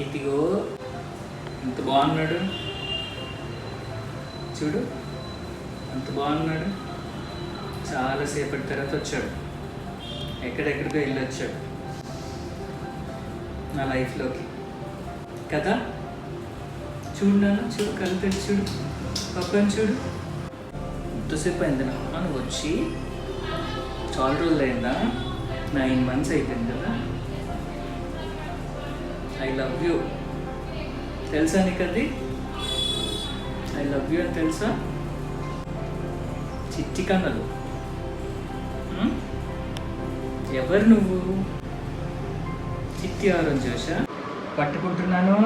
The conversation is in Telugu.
ఇదిగో ఎంత బాగున్నాడు చూడు, ఎంత బాగున్నాడు. చాలాసేపటి తర్వాత వచ్చాడు, ఎక్కడెక్కడికో వెళ్ళి వచ్చాడు నా లైఫ్లోకి కదా. చూడు నాన్న, చూడు కళ్ళు తెచ్చి చూడు, పక్కన చూడు. ఎంతసేపు అయింది నాన్న నువ్వు వచ్చి? చాలా రోజులు అయిందా? 9 months అయిపోయింది కదా. ఐ లవ్ యూ తెలుసా నీకు? అది ఐ లవ్ యూ అని తెలుసా? చిట్టి కన్నలు. ఎవరు నువ్వు? చిట్టి ఆరెంజ్ జోషా? పట్టుకుంటున్నాను.